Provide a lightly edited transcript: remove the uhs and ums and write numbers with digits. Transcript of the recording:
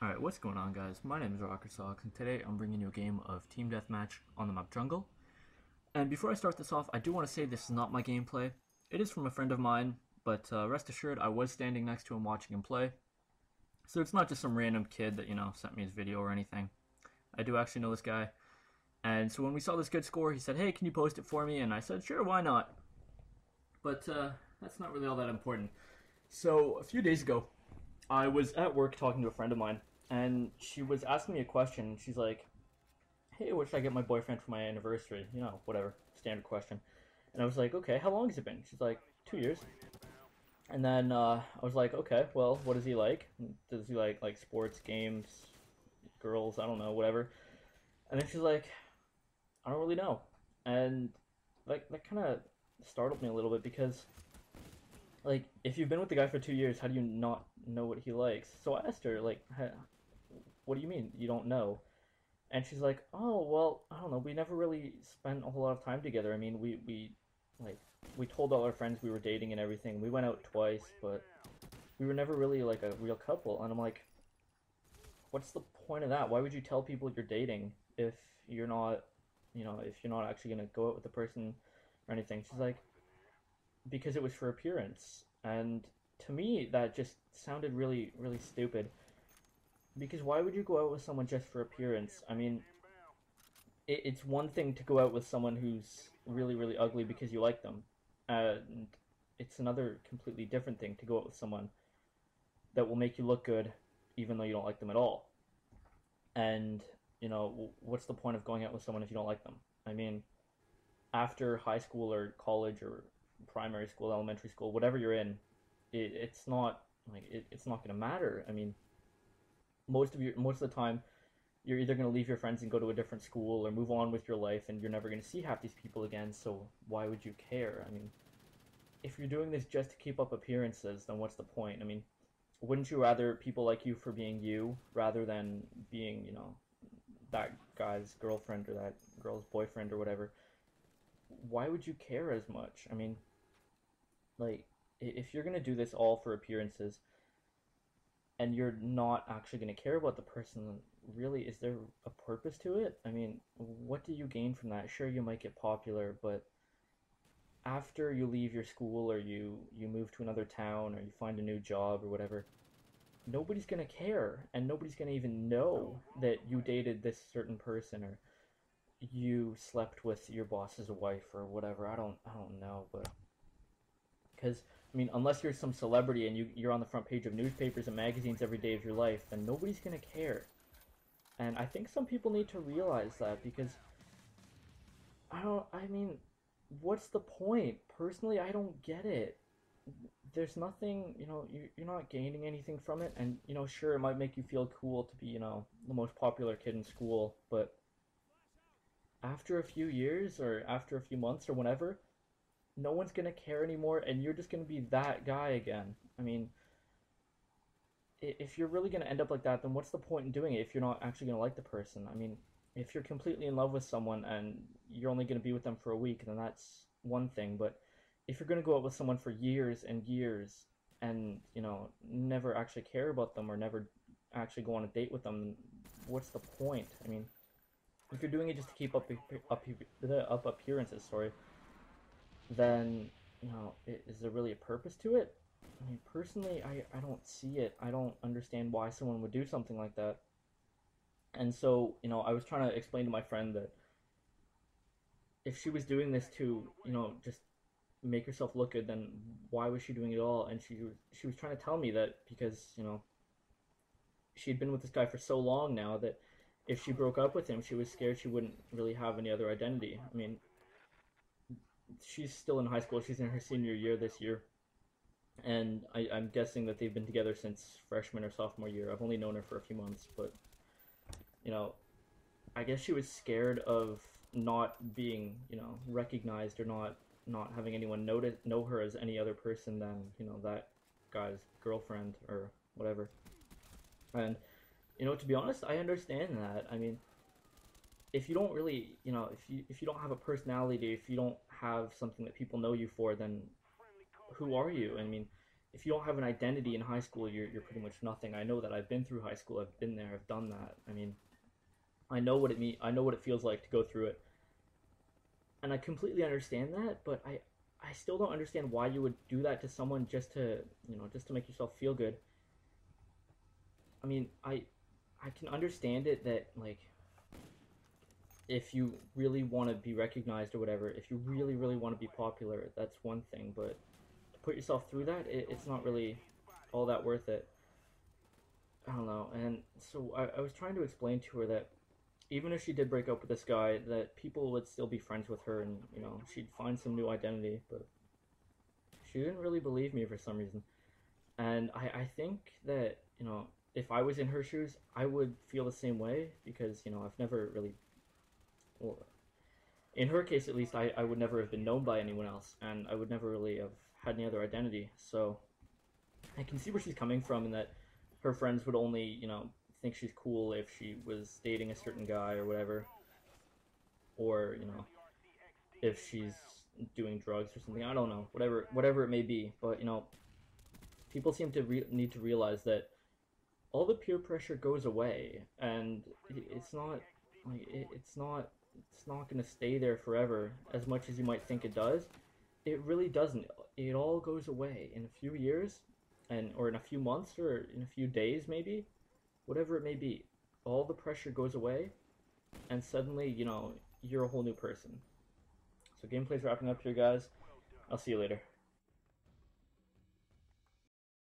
Alright, what's going on, guys? My name is Rockersock, and today I'm bringing you a game of Team Deathmatch on the map Jungle. And before I start this off, I do want to say this is not my gameplay. It is from a friend of mine, but rest assured I was standing next to him watching him play. So it's not just some random kid that, sent me his video or anything. I do actually know this guy. And so when we saw this good score, he said, hey, can you post it for me? And I said, sure, why not? But that's not really all that important. So a few days ago, I was at work talking to a friend of mine, and she was asking me a question. She's like, hey, what should I get my boyfriend for my anniversary? Whatever, standard question. And I was like, okay, how long has it been? She's like, 2 years. And then I was like, okay, well, what does he like? Does he like sports, games, girls? I don't know, whatever. And then she's like, I don't really know. And that kind of startled me a little bit because like if you've been with the guy for 2 years, how do you not know what he likes? So I asked her like, what do you mean you don't know? And she's like, oh well, I don't know. We never really spent a whole lot of time together. I mean, we like we told all our friends we were dating and everything. We went out twice, but we were never really like a real couple. And I'm like, what's the point of that? Why would you tell people you're dating if you're not, if you're not actually gonna go out with the person or anything? She's like, because it was for appearance. And to me, that just sounded really, really stupid. Because why would you go out with someone just for appearance? I mean, it's one thing to go out with someone who's really, really ugly because you like them. And it's another completely different thing to go out with someone that will make you look good even though you don't like them at all. And, what's the point of going out with someone if you don't like them? I mean, after high school or college or primary school, elementary school, whatever you're in, it's not like it's not going to matter. I mean, most of the time you're either going to leave your friends and go to a different school or move on with your life, and you're never going to see half these people again. So why would you care? I mean, if you're doing this just to keep up appearances, then what's the point? I mean, wouldn't you rather people like you for being you rather than being, that guy's girlfriend or that girl's boyfriend or whatever? Why would you care as much? I mean, like, if you're gonna do this all for appearances and you're not actually gonna care about the person, really, is there a purpose to it? I mean, what do you gain from that? Sure, you might get popular, but after you leave your school or you move to another town or you find a new job or whatever, nobody's gonna care and nobody's gonna even know that you dated this certain person or you slept with your boss's wife or whatever. I don't know, but because I mean, unless you're some celebrity and you're on the front page of newspapers and magazines every day of your life, then nobody's gonna care. And I think some people need to realize that because I don't. I mean, what's the point? Personally, I don't get it. There's nothing, you're not gaining anything from it, and sure, it might make you feel cool to be, the most popular kid in school, but after a few years or after a few months or whenever, no one's gonna care anymore, and you're just gonna be that guy again. I mean, if you're really gonna end up like that, then what's the point in doing it if you're not actually gonna like the person? I mean, if you're completely in love with someone and you're only gonna be with them for a week, then that's one thing. But if you're gonna go out with someone for years and years and never actually care about them or never actually go on a date with them, what's the point? I mean, if you're doing it just to keep up appearances, sorry, then is there really a purpose to it? I mean, personally, I don't see it. I don't understand why someone would do something like that. And so, I was trying to explain to my friend that if she was doing this to, just make herself look good, then why was she doing it all? And she was trying to tell me that because, she had been with this guy for so long now that if she broke up with him, she was scared she wouldn't really have any other identity. I mean, she's still in high school. She's in her senior year this year. And I'm guessing that they've been together since freshman or sophomore year. I've only known her for a few months, but you know, I guess she was scared of not being, recognized or not having anyone know her as any other person than that guy's girlfriend or whatever. And to be honest, I understand that. I mean, if you don't really, if you don't have a personality, if you don't have something that people know you for, then who are you? I mean, if you don't have an identity in high school, you're pretty much nothing. I know that. I've been through high school. I've been there. I've done that. I mean, I know what it mean. I know what it feels like to go through it, and I completely understand that. But I still don't understand why you would do that to someone just to just to make yourself feel good. I mean, I can understand it that like if you really want to be recognized or whatever, if you really want to be popular, that's one thing. But to put yourself through that, it's not really all that worth it. I don't know. And so I was trying to explain to her that even if she did break up with this guy, that people would still be friends with her, and she'd find some new identity. But she didn't really believe me for some reason. And I think that if I was in her shoes, I would feel the same way because I've never really, well, in her case at least, I would never have been known by anyone else, and I would never really have had any other identity. So I can see where she's coming from, in that her friends would only think she's cool if she was dating a certain guy or whatever, or if she's doing drugs or something. I don't know, whatever it may be. But people seem to need to realize that all the peer pressure goes away, and it's not like it's not going to stay there forever as much as you might think it does. It really doesn't. It all goes away in a few years, and or in a few months, or in a few days maybe, whatever it may be. All the pressure goes away, and suddenly you're a whole new person. So gameplay's wrapping up here, guys. I'll see you later.